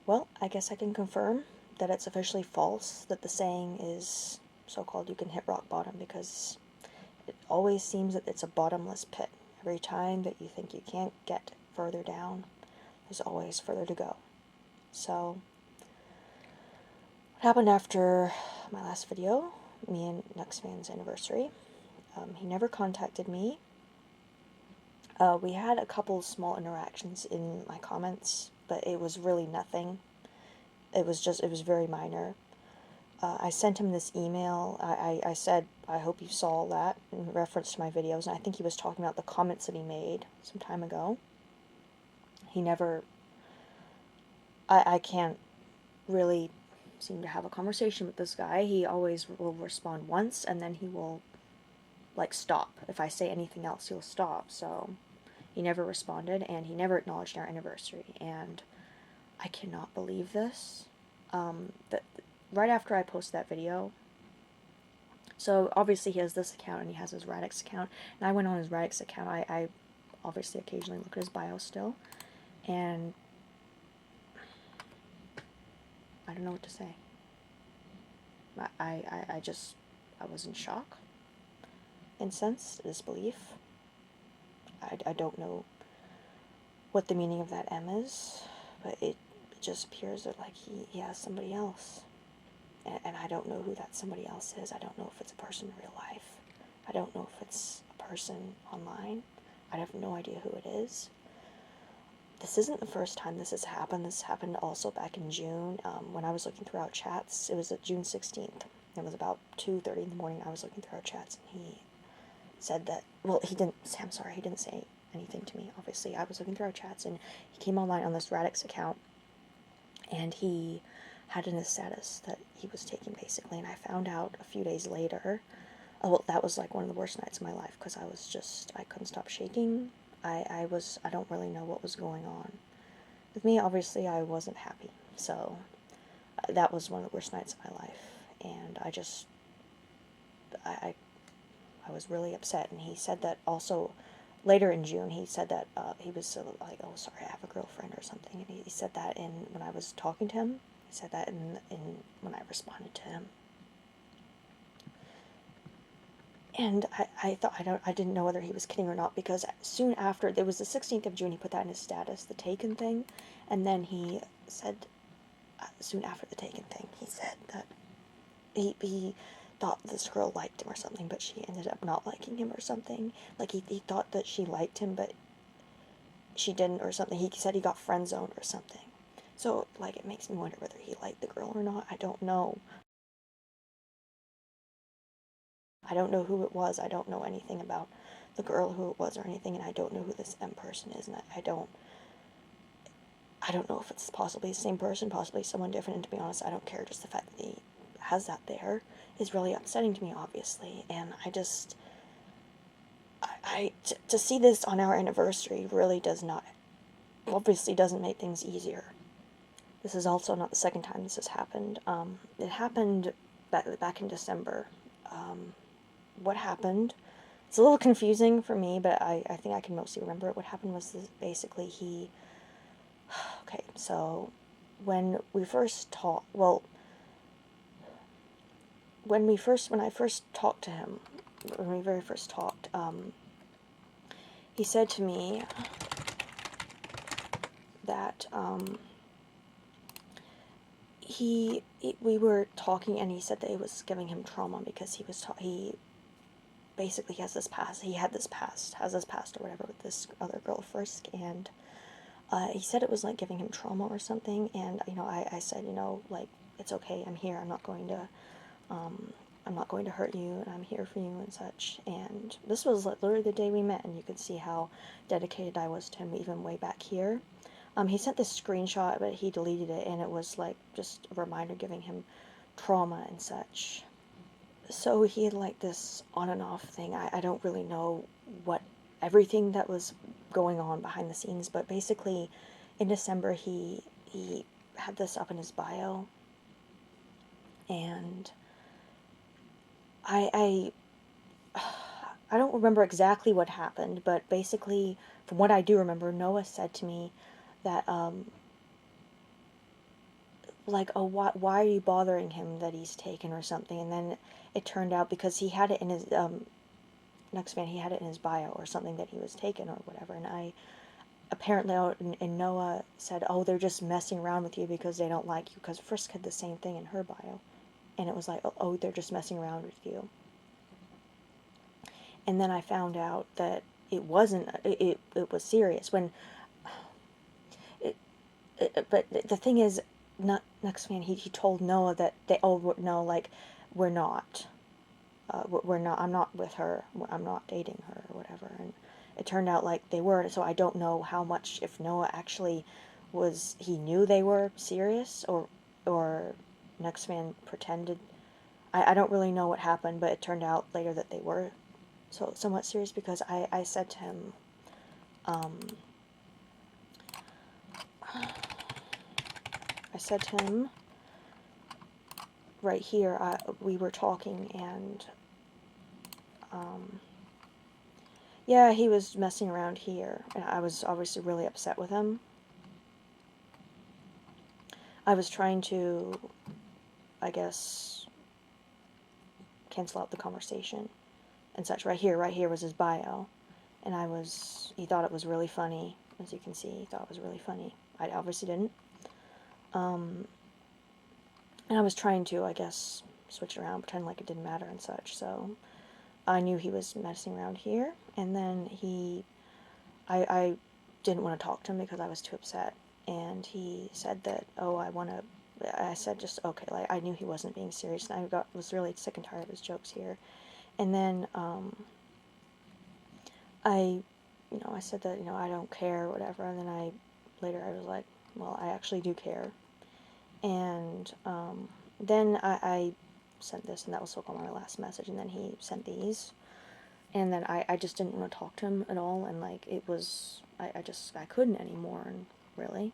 Well, I guess I can confirm that it's officially false, that the saying is so-called you can hit rock bottom, because it always seems that it's a bottomless pit. Every time that you think you can't get further down, there's always further to go. So, what happened after my last video, me and KnuxFan's anniversary, he never contacted me. We had a couple small interactions in my comments, but it was really nothing. It was very minor. I sent him this email. I said, I hope you saw that in reference to my videos, and I think he was talking about the comments that he made some time ago. He never, I can't really seem to have a conversation with this guy. He always will respond once, and then he will, like, stop. If I say anything else, he'll stop. So he never responded, and he never acknowledged our anniversary, and I cannot believe this. That right after I posted that video, so obviously he has this account and he has his Radix account, and I went on his Radix account. I obviously occasionally look at his bio still, and I don't know what to say. I was in shock, incensed, disbelief. I don't know what the meaning of that M is, but it just appears that, like, he has somebody else. And I don't know who that somebody else is. I don't know if it's a person in real life. I don't know if it's a person online. I have no idea who it is. This isn't the first time this has happened. This happened also back in June, when I was looking through our chats. It was at June 16th. It was about 2:30 in the morning. I was looking through our chats, and he said that, well, he didn't say anything to me, obviously. I was looking through our chats, and he came online on this Radix account, and he had in his status that he was taken, basically, and I found out a few days later. Oh, well, that was like one of the worst nights of my life, because I couldn't stop shaking. I don't really know what was going on with me. Obviously, I wasn't happy, so that was one of the worst nights of my life, and I was really upset. And he said that also later in June. He said that he was like, oh, sorry, I have a girlfriend or something, and he said that when I was talking to him. He said that when I responded to him. And I didn't know whether he was kidding or not, because soon after, there was the 16th of June, he put that in his status, the taken thing, and then he said, soon after the taken thing, he said that he thought this girl liked him or something, but she ended up not liking him or something. Like, he thought that she liked him, but she didn't or something. He said he got friend zoned or something. So, like, it makes me wonder whether he liked the girl or not. I don't know. I don't know who it was. I don't know anything about the girl, who it was or anything, and I don't know who this M person is, and I don't know if it's possibly the same person, possibly someone different, and to be honest, I don't care. Just the fact that he has that there is really upsetting to me, obviously, and to see this on our anniversary really obviously doesn't make things easier. This is also not the second time this has happened. It happened back in December. What happened? It's a little confusing for me, but I think I can mostly remember it. What happened was basically okay, so when we first talked, well, when I first talked to him, when we very first talked, he said to me that, we were talking, and he said that it was giving him trauma because he basically has this past, has this past or whatever with this other girl, Frisk, and he said it was like giving him trauma or something, and, I said, like, it's okay, I'm here, I'm not going to hurt you, and I'm here for you and such. And this was literally the day we met, and you could see how dedicated I was to him even way back here. He sent this screenshot, but he deleted it, and it was like just a reminder giving him trauma and such. So he had like this on and off thing. I don't really know what everything that was going on behind the scenes, but basically in December he had this up in his bio, and I don't remember exactly what happened, but basically, from what I do remember, Noah said to me that, like, oh, why are you bothering him that he's taken or something? And then it turned out because he had it in his, KnuxFan, he had it in his bio or something that he was taken or whatever. And I, apparently, and Noah said, oh, they're just messing around with you because they don't like you. Because Frisk had the same thing in her bio. And it was like, oh, they're just messing around with you. And then I found out that it wasn't, it was serious. When, but the thing is, KnuxFan, he told Noah that they, oh, no, like, we're not. We're not, I'm not with her, I'm not dating her, or whatever, and it turned out like they were, so I don't know how much, if Noah actually was, he knew they were serious, or KnuxFan pretended, I don't really know what happened, but it turned out later that they were somewhat serious, because I said to him, right here, we were talking, and, yeah, he was messing around here, and I was obviously really upset with him. I was trying to, I guess, cancel out the conversation and such. Right here was his bio, and he thought it was really funny, as you can see, he thought it was really funny. I obviously didn't. And I was trying to, I guess, switch it around, pretend like it didn't matter and such, so I knew he was messing around here, and then I didn't want to talk to him because I was too upset, and he said that, oh, I said just, okay, like, I knew he wasn't being serious, and was really sick and tired of his jokes here, and then, I said that, I don't care, whatever, and then later I was like, well, I actually do care, and, then I sent this, and that was so-called my last message, and then he sent these, and then I just didn't want to talk to him at all, and, like, it was, I couldn't anymore, and really,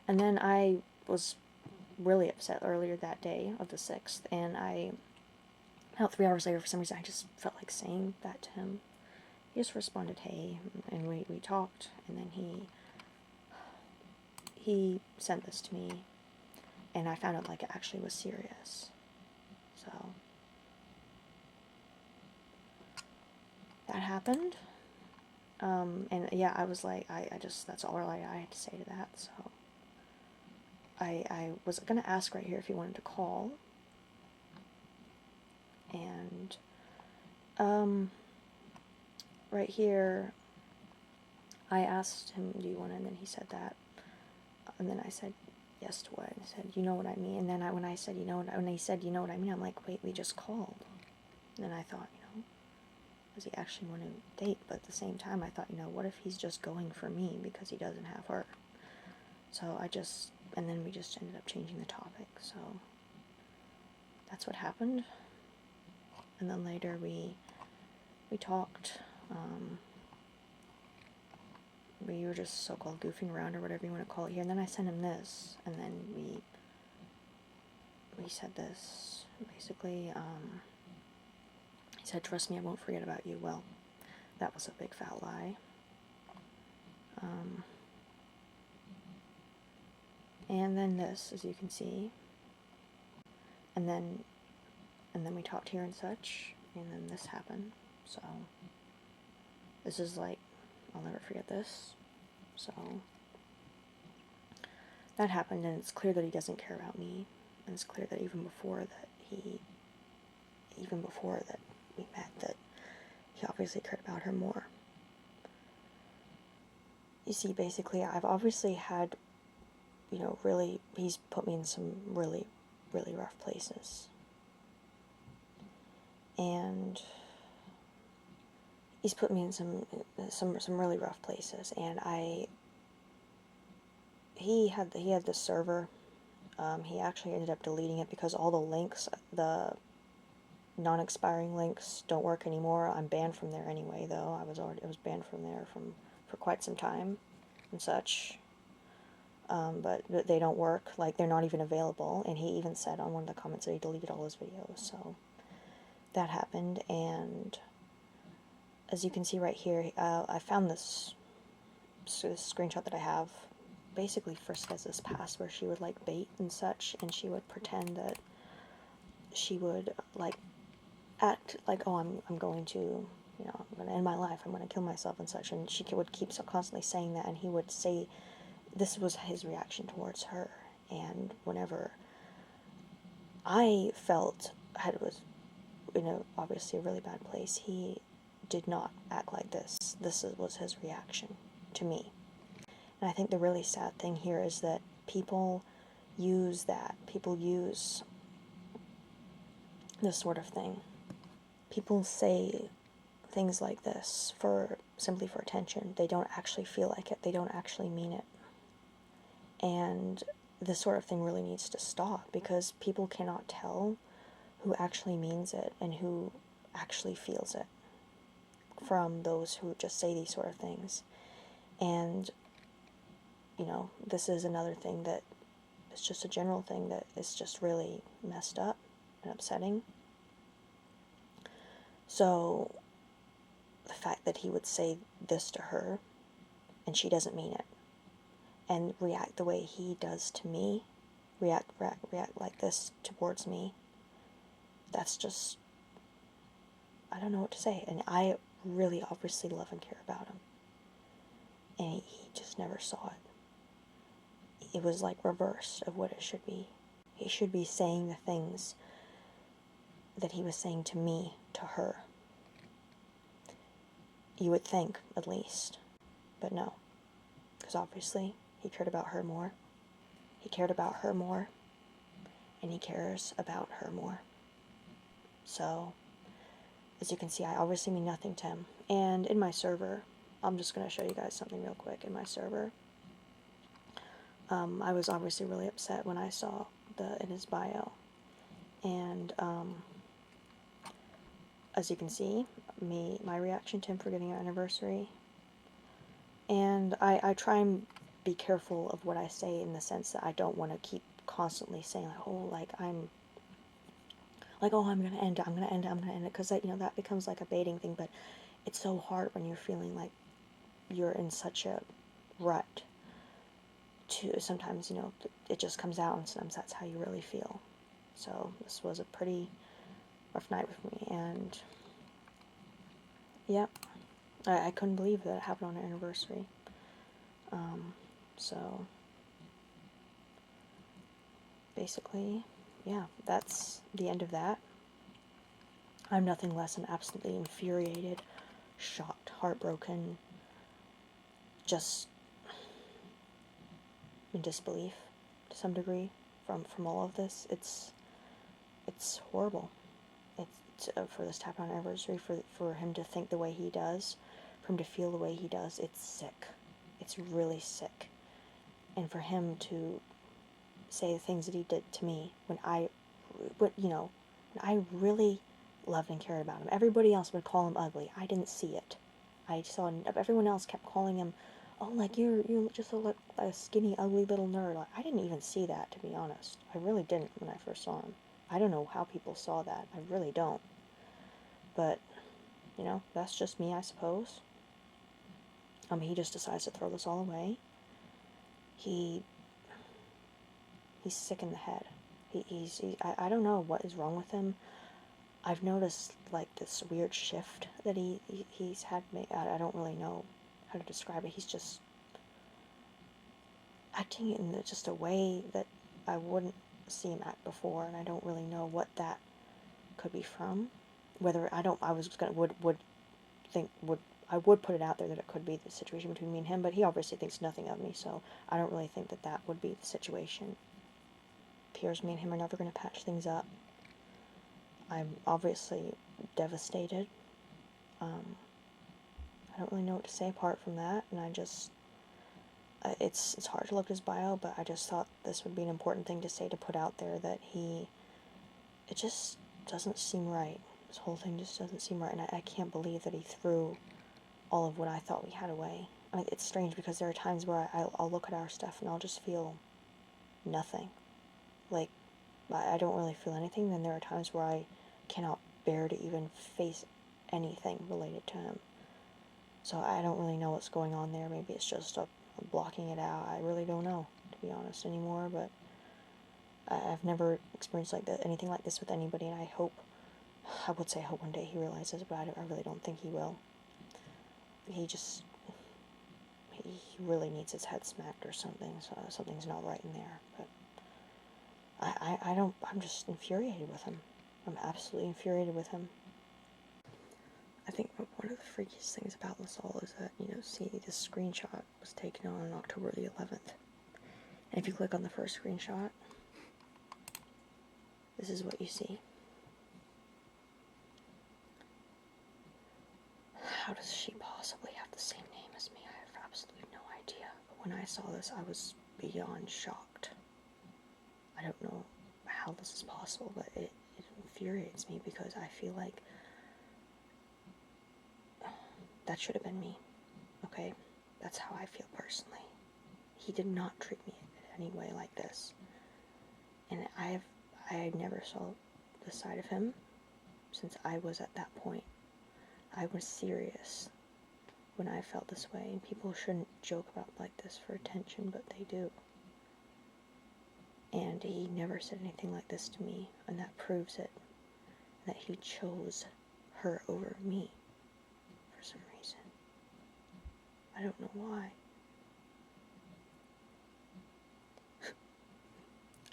and then I was really upset earlier that day of the 6th, and about 3 hours later, for some reason, I just felt like saying that to him. He just responded, hey, and we talked, and then he sent this to me, and I found out, like, it actually was serious, so that happened, and yeah, I was like, I just, that's all I had to say to that, so I was going to ask right here if he wanted to call, and, right here, I asked him, do you want to, and then he said that, and then I said, yes to what, and I said, you know what I mean, and then when he said, you know what I mean, I'm like, wait, we just called, and then I thought, does he actually want to date, but at the same time, I thought, what if he's just going for me, because he doesn't have her, so and then we just ended up changing the topic, so that's what happened, and then later we talked, we were just so-called goofing around, or whatever you want to call it here, and then I sent him this, and then we said this, basically, he said, trust me, I won't forget about you. Well, that was a big fat lie. And then this, as you can see, and then we talked here and such, and then this happened, so this is like, I'll never forget this, so that happened, and it's clear that he doesn't care about me, and it's clear that even before that we met, that he obviously cared about her more. You see, basically, I've obviously had, really, he's put me in some really, really rough places. And he's put me in some really rough places, and he had the server, he actually ended up deleting it because all the links, the non-expiring links, don't work anymore. I'm banned from there anyway, though. I was banned from there for quite some time and such, but they don't work, like, they're not even available, and he even said on one of the comments that he deleted all his videos, so that happened, and as you can see right here, I found this screenshot that I have basically Frisk has this past where she would like bait and such, and she would pretend that she would like act like, oh, I'm going to, you know, I'm going to end my life, I'm going to kill myself and such, and she would keep so constantly saying that, and he would say this was his reaction towards her. And whenever I felt I was in a obviously a really bad place, he did not act like this. Was his reaction to me. And I think the really sad thing here is that people use that. People use this sort of thing. People say things like this for simply for attention. They don't actually feel like it. They don't actually mean it. And this sort of thing really needs to stop, because people cannot tell who actually means it and who actually feels it from those who just say these sort of things. And, you know, this is another thing that is just a general thing that is just really messed up and upsetting. So, the fact that he would say this to her and she doesn't mean it, and react the way he does to me, react like this towards me, that's just, I don't know what to say. And I really obviously love and care about him, and he just never saw it. It was like reverse of what it should be. He should be saying the things that he was saying to me, to her. You would think, at least. But no. Because obviously, he cared about her more. He cared about her more. And he cares about her more. So, as you can see, I obviously mean nothing to him. And in my server, I'm just going to show you guys something real quick. In my server, I was obviously really upset when I saw in his bio. And, as you can see, my reaction to him forgetting our anniversary. And I try and be careful of what I say, in the sense that I don't want to keep constantly saying, like, oh, like, I'm going to end it, I'm going to end it, because, you know, that becomes like a baiting thing. But it's so hard when you're feeling like you're in such a rut to, sometimes, you know, it just comes out, and sometimes that's how you really feel. So this was a pretty rough night with me, and yeah, I couldn't believe that it happened on our anniversary. So basically, yeah, that's the end of that. I'm nothing less than absolutely infuriated, shocked, heartbroken, just in disbelief to some degree from all of this. It's horrible. It's for this to happen on our anniversary, for him to think the way he does, for him to feel the way he does. It's sick. It's really sick. And for him to say the things that he did to me when I really loved and cared about him. Everybody else would call him ugly. I didn't see it. I saw everyone else kept calling him, oh, like, you're just a skinny, ugly little nerd. Like, I didn't even see that, to be honest. I really didn't when I first saw him. I don't know how people saw that. I really don't. But, you know, that's just me, I suppose. He just decides to throw this all away. He's sick in the head. I don't know what is wrong with him. I've noticed, like, this weird shift that he's had. I don't really know how to describe it. He's just acting in just a way that I wouldn't see him act before, and I don't really know what that could be from. Whether I would put it out there that it could be the situation between me and him, but he obviously thinks nothing of me, so I don't really think that would be the situation. It appears me and him are never going to patch things up. I'm obviously devastated. I don't really know what to say apart from that, and I just, it's hard to look at his bio, but I just thought this would be an important thing to say, to put out there, that it just doesn't seem right. This whole thing just doesn't seem right, and I can't believe that he threw all of what I thought we had away. I mean, it's strange, because there are times where I'll look at our stuff and I'll just feel nothing. Like, I don't really feel anything. Then there are times where I cannot bear to even face anything related to him. So I don't really know what's going on there. Maybe it's just a blocking it out. I really don't know, to be honest, anymore, but I've never experienced anything like this with anybody, and I would say I hope one day he realizes, but I really don't think he will. He really needs his head smacked or something, so something's not right in there, but I'm just infuriated with him. I'm absolutely infuriated with him. I think one of the freakiest things about this all is that, see, this screenshot was taken on October the 11th. And if you click on the first screenshot, this is what you see. How does she possibly have the same name as me? I have absolutely no idea. But when I saw this, I was beyond shocked. I don't know how this is possible, but it infuriates me because I feel like that should have been me, okay? That's how I feel personally. He did not treat me in any way like this. And I never saw this side of him since I was at that point. I was serious when I felt this way, and people shouldn't joke about like this for attention, but they do. And he never said anything like this to me, and that proves it, that he chose her over me for some reason. I don't know why.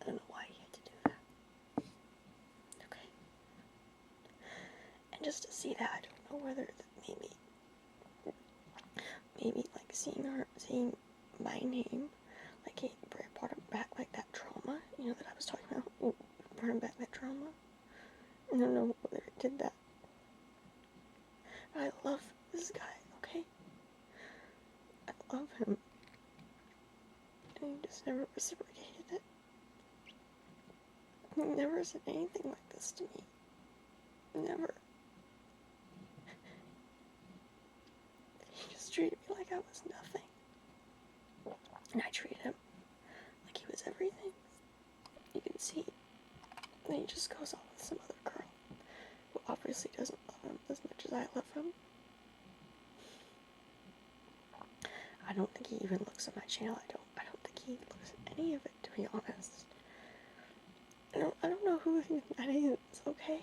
I don't know why he had to do that. Okay. And just to see that, I don't know whether maybe like seeing my name, like it brought him back like that trauma, that I was talking about. It brought him back that trauma. I don't know whether it did that. But I love this guy, okay? I love him. And he just never reciprocated it. He never said anything like this to me. Never. He just treated me like I was nothing. And I treated him like he was everything. You can see that he just goes on with some other girl who obviously doesn't love him as much as I love him. I don't think he even looks at my channel. I don't think he looks at any of it, to be honest. I don't know who that is, okay?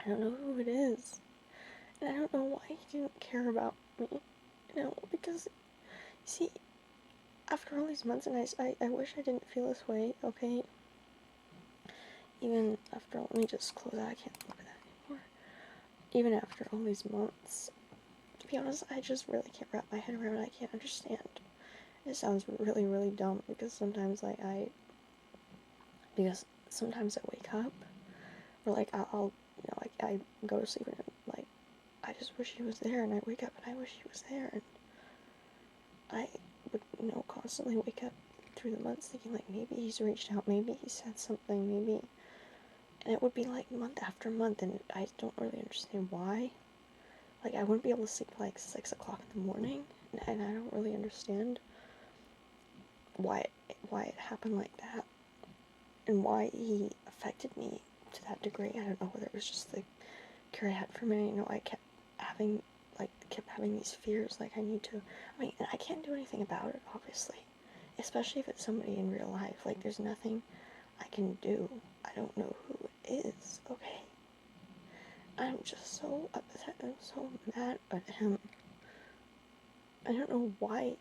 I don't know who it is. And I don't know why he didn't care about me. Because, see, after all these months, and I wish I didn't feel this way, okay? Even after all, let me just close that, I can't look at that anymore. Even after all these months, to be honest, I just really can't wrap my head around it. I can't understand. It sounds really, really dumb, because sometimes, because sometimes I wake up, or, I'll I go to sleep and, I just wish he was there, and I wake up and I wish he was there, and I would, constantly wake up through the months thinking, maybe he's reached out, maybe he said something, maybe, and it would be, month after month, and I don't really understand why. I wouldn't be able to sleep 6 o'clock in the morning, and I don't really understand why it happened like that, and why he affected me to that degree. I don't know whether it was just the care I had for me. I kept having these fears, I need to, and I can't do anything about it, obviously, especially if it's somebody in real life. There's nothing I can do. I don't know who it is, okay? I'm just so upset and so mad at him. I don't know why,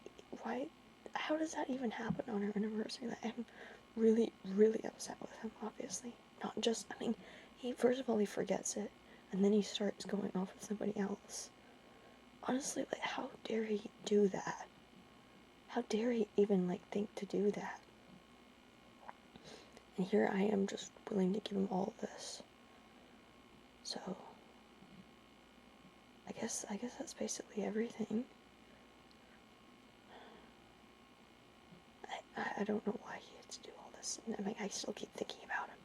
how does that even happen on our anniversary? I'm really, really upset with him, obviously. Not just, he, first of all, he forgets it, and then he starts going off with somebody else. Honestly, how dare he do that? How dare he even, think to do that? And here I am just willing to give him all of this. So, I guess that's basically everything. I don't know why he had to do all this. And I still keep thinking about him.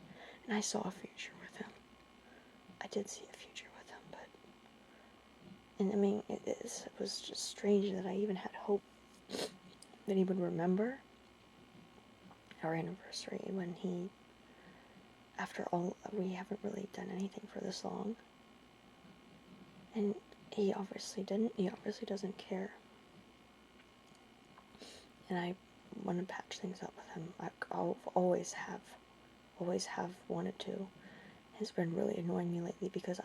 And I saw a future with him. I did see a future with him, but... And it was just strange that I even had hope that he would remember our anniversary when he... After all, we haven't really done anything for this long. And he obviously didn't. He obviously doesn't care. And I want to patch things up with him. I'll always have wanted to. It's been really annoying me lately because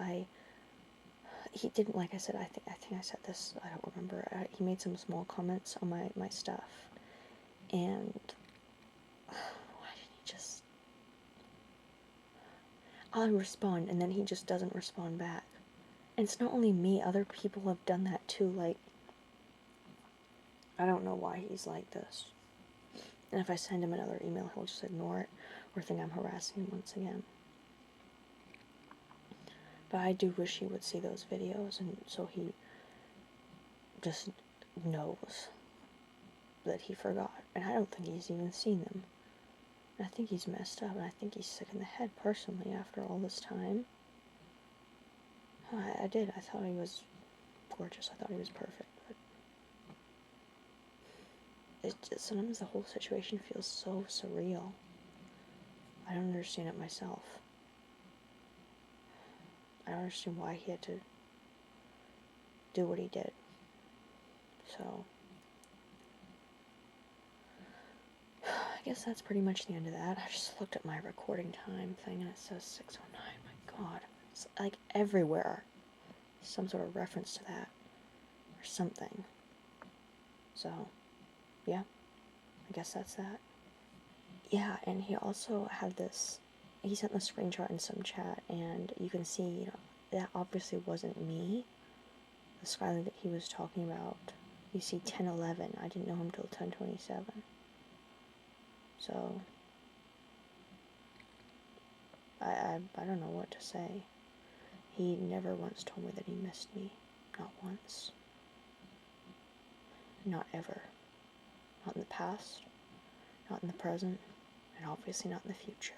he didn't, like I said, I think I said this, I don't remember, he made some small comments on my stuff, and why didn't he just, I'll respond, and then he just doesn't respond back. And it's not only me, other people have done that too, like, I don't know why he's like this. And if I send him another email, he'll just ignore it, or think I'm harassing him once again. But I do wish he would see those videos, and so he just knows that he forgot. And I don't think he's even seen them. And I think he's messed up, and I think he's sick in the head, personally, after all this time. I did. I thought he was gorgeous. I thought he was perfect. But sometimes the whole situation feels so surreal. I don't understand it myself. I don't understand why he had to do what he did. So, I guess that's pretty much the end of that. I just looked at my recording time thing and it says 6:09. My god. It's like everywhere. Some sort of reference to that. Or something. So, yeah. I guess that's that. Yeah, and he also had this, he sent the screenshot in some chat, and you can see, you know, that obviously wasn't me. The Skylar that he was talking about, you see 10:11. I didn't know him till 10:27. So, I don't know what to say. He never once told me that he missed me. Not once. Not ever. Not in the past, not in the present, and obviously not in the future.